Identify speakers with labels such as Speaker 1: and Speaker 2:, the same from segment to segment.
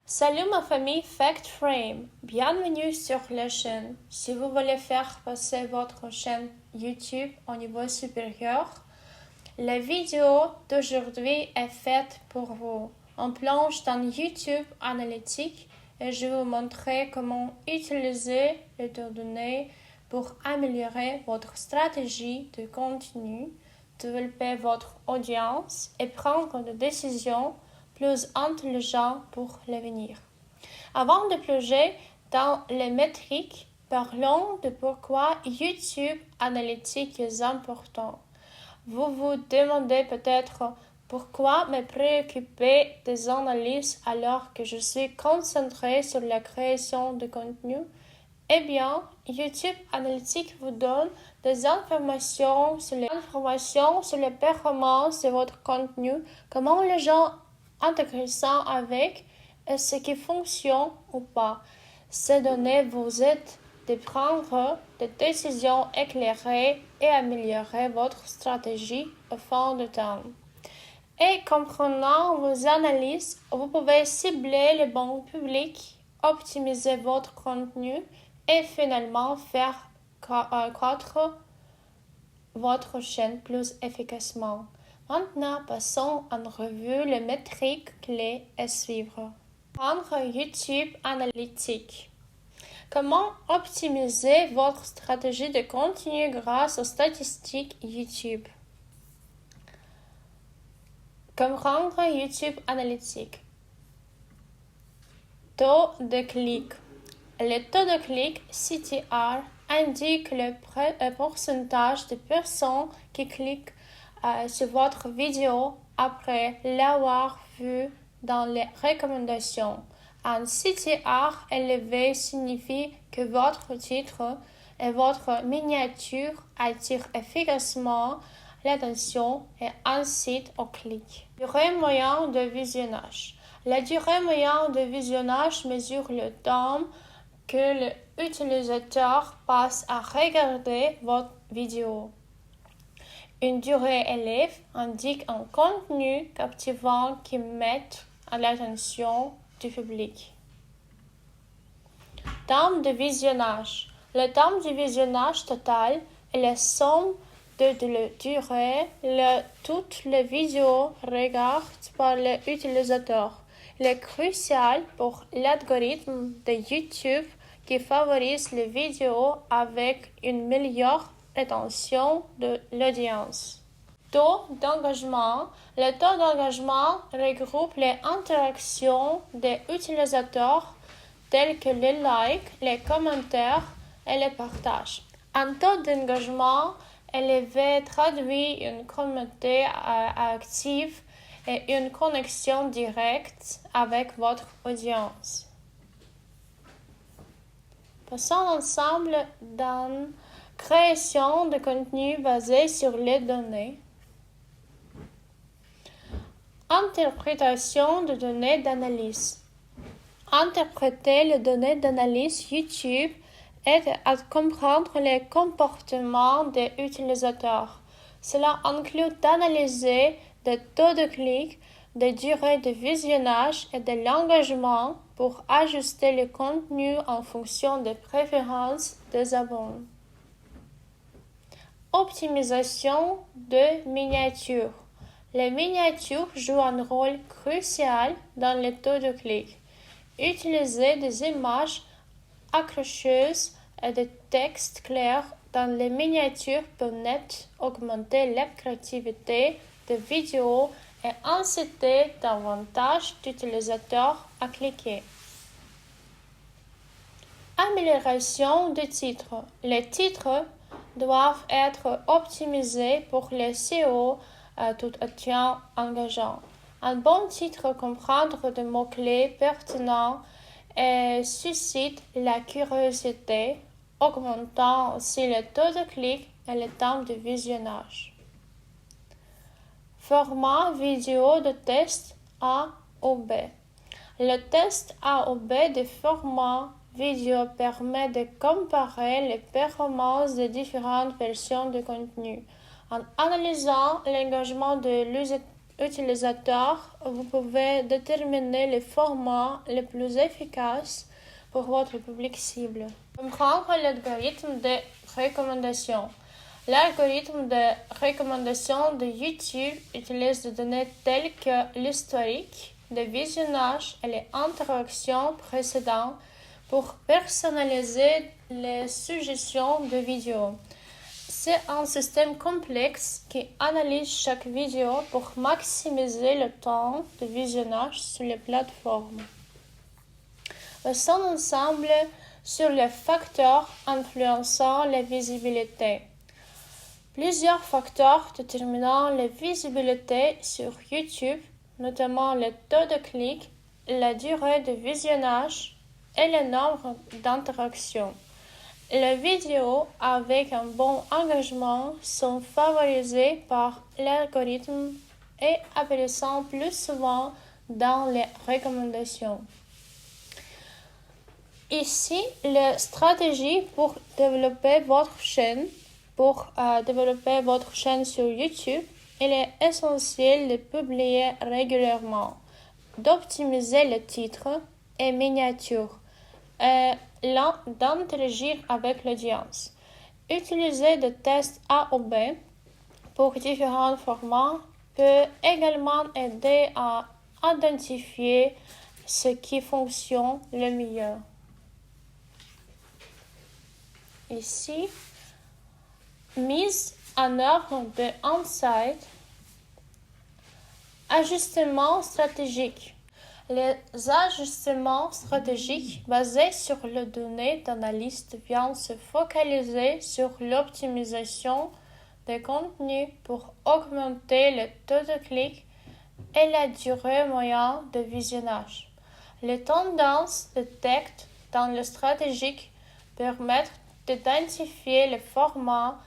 Speaker 1: Salut ma famille FactFrame, bienvenue sur la chaîne. Si vous voulez faire passer votre chaîne YouTube au niveau supérieur, la vidéo d'aujourd'hui est faite pour vous. On plonge dans YouTube Analytics et je vais vous montrer comment utiliser les données pour améliorer votre stratégie de contenu, développer votre audience et prendre des décisions plus intelligentes pour l'avenir. Avant de plonger dans les métriques, parlons de pourquoi YouTube Analytics est important. Vous vous demandez peut-être pourquoi me préoccuper des analyses alors que je suis concentré sur la création de contenu. Eh bien, YouTube Analytics vous donne des informations sur les performances de votre contenu, comment les gens intègrent ça avec et ce qui fonctionne ou pas. Ces données vous aident de prendre des décisions éclairées et améliorer votre stratégie au fond de temps. Et comprenant vos analyses, vous pouvez cibler le bon public, optimiser votre contenu et finalement faire croître votre chaîne plus efficacement. Maintenant, passons en revue les métriques clés à suivre. Prendre YouTube Analytics. Comment optimiser votre stratégie de contenu grâce aux statistiques YouTube? Comprendre YouTube Analytics. Taux de clic. Le taux de clic CTR indique le pourcentage de personnes qui cliquent sur votre vidéo après l'avoir vue dans les recommandations. Un CTR élevé signifie que votre titre et votre miniature attirent efficacement l'attention et incitent au clic. Durée moyenne de visionnage. La durée moyenne de visionnage mesure le temps que l'utilisateur passe à regarder votre vidéo. Une durée élevée indique un contenu captivant qui met à l'attention du public. Temps de visionnage. Le temps de visionnage total est la somme de la durée de toutes les vidéos regardées par l'utilisateur. Il est crucial pour l'algorithme de YouTube qui favorise les vidéos avec une meilleure rétention de l'audience. Taux d'engagement. Le taux d'engagement regroupe les interactions des utilisateurs telles que les likes, les commentaires et les partages. Un taux d'engagement élevé traduit une communauté active et une connexion directe avec votre audience. Passons ensemble dans création de contenu basé sur les données. Interprétation de données d'analyse. Interpréter les données d'analyse YouTube aide à comprendre les comportements des utilisateurs. Cela inclut d'analyser des taux de clic, des durées de visionnage et de l'engagement pour ajuster le contenu en fonction des préférences des abonnés. Optimisation de miniatures. Les miniatures jouent un rôle crucial dans les taux de clic. Utiliser des images accrocheuses et des textes clairs dans les miniatures peut net augmenter l'attractivité des vidéos et inciter davantage d'utilisateurs à cliquer. Amélioration des titres. Les titres doivent être optimisés pour les SEO tout étant engageant. Un bon titre comprendre de mots-clés pertinents et suscite la curiosité, augmentant aussi le taux de clic et le temps de visionnage. Format vidéo de test A ou B. Le test A ou B de format vidéo permet de comparer les performances de différentes versions de contenu. En analysant l'engagement de utilisateur, vous pouvez déterminer les formats les plus efficaces pour votre public cible. Comprendre l'algorithme de recommandation. L'algorithme de recommandation de YouTube utilise des données telles que l'historique de visionnage et les interactions précédentes pour personnaliser les suggestions de vidéos. C'est un système complexe qui analyse chaque vidéo pour maximiser le temps de visionnage sur les plateformes. Son ensemble sur les facteurs influençant la visibilité. Plusieurs facteurs déterminant la visibilité sur YouTube, notamment le taux de clic, la durée de visionnage et le nombre d'interactions. Les vidéos avec un bon engagement sont favorisées par l'algorithme et apparaissant plus souvent dans les recommandations. Ici, les stratégies pour développer votre chaîne. Pour développer votre chaîne sur YouTube, il est essentiel de publier régulièrement, d'optimiser les titres et miniatures, et d'interagir avec l'audience. Utiliser des tests A ou B pour différents formats peut également aider à identifier ce qui fonctionne le mieux. Ici, mise en œuvre de insights, ajustements stratégiques. Les ajustements stratégiques basés sur les données d'analyse viennent se focaliser sur l'optimisation des contenus pour augmenter le taux de clic et la durée moyenne de visionnage. Les tendances de texte dans le stratégique permettent d'identifier les formats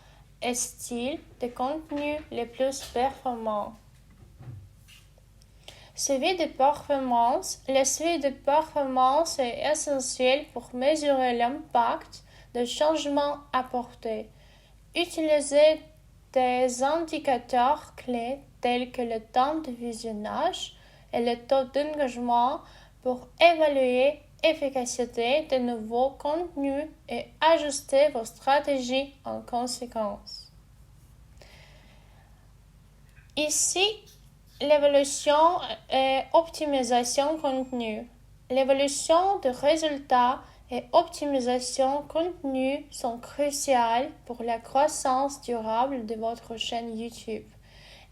Speaker 1: et styles de contenu les plus performants. Suivi de performance. Le suivi de performance est essentiel pour mesurer l'impact des changements apportés. Utilisez des indicateurs clés tels que le temps de visionnage et le taux d'engagement pour évaluer l'efficacité de nouveaux contenus et ajuster vos stratégies en conséquence. Ici, l'évaluation et optimisation contenu. L'évaluation de résultats et optimisation contenu sont cruciales pour la croissance durable de votre chaîne YouTube.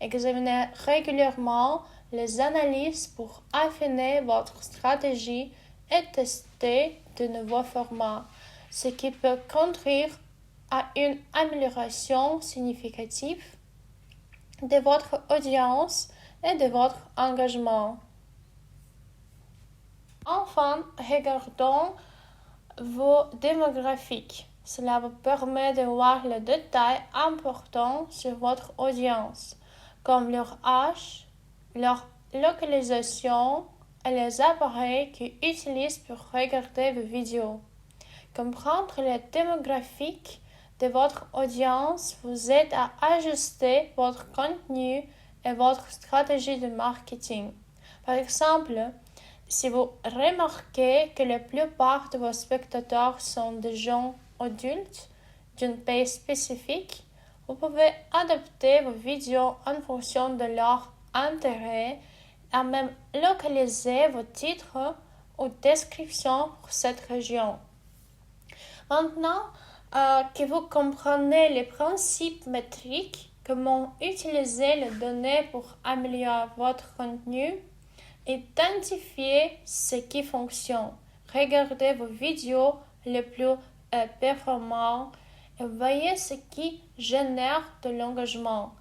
Speaker 1: Examinez régulièrement les analyses pour affiner votre stratégie et tester de nouveaux formats, ce qui peut conduire à une amélioration significative de votre audience et de votre engagement. Enfin, regardons vos démographiques. Cela vous permet de voir les détails importants sur votre audience, comme leur âge, leur localisation et les appareils qu'ils utilisent pour regarder vos vidéos. Comprendre les démographiques de votre audience vous aide à ajuster votre contenu et votre stratégie de marketing. Par exemple, si vous remarquez que la plupart de vos spectateurs sont des gens adultes d'un pays spécifique, vous pouvez adapter vos vidéos en fonction de leur intérêt et même localiser vos titres ou descriptions pour cette région. Maintenant que vous comprenez les principes métriques, comment utiliser les données pour améliorer votre contenu, identifiez ce qui fonctionne, regardez vos vidéos les plus performantes et voyez ce qui génère de l'engagement.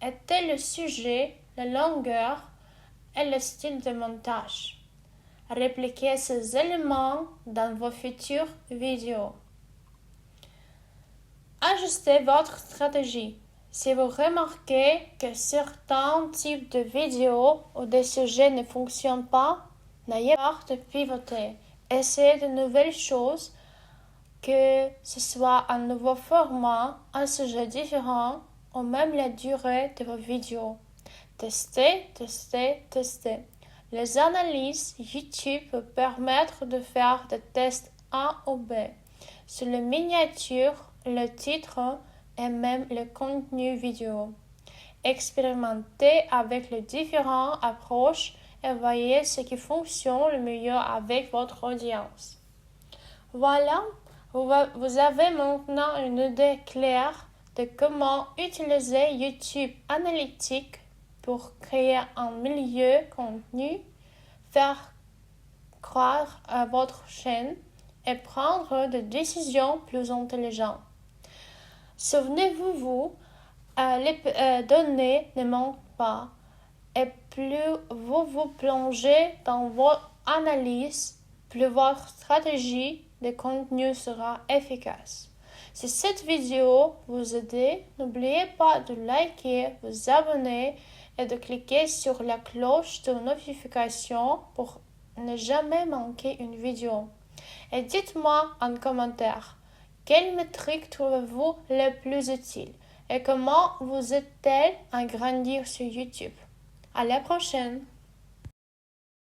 Speaker 1: Était le sujet, la longueur et le style de montage. Répliquez ces éléments dans vos futures vidéos. Ajustez votre stratégie. Si vous remarquez que certains types de vidéos ou de sujets ne fonctionnent pas, n'ayez pas peur de pivoter. Essayez de nouvelles choses, que ce soit un nouveau format, un sujet différent ou même la durée de vos vidéos. Tester, tester, tester. Les analyses YouTube peuvent permettre de faire des tests A ou B sur les miniatures, le titre et même le contenu vidéo. Expérimentez avec les différentes approches et voyez ce qui fonctionne le mieux avec votre audience. Voilà, vous avez maintenant une idée claire de comment utiliser YouTube Analytics pour créer un milieu contenu, faire croire à votre chaîne et prendre des décisions plus intelligentes. Souvenez-vous, les données ne manquent pas et plus vous vous plongez dans votre analyse, plus votre stratégie de contenu sera efficace. Si cette vidéo vous aide, n'oubliez pas de liker, vous abonner et de cliquer sur la cloche de notification pour ne jamais manquer une vidéo. Et dites-moi en commentaire, quelle métrique trouvez-vous le plus utile et comment vous aide-t-elle à grandir sur YouTube. À la prochaine!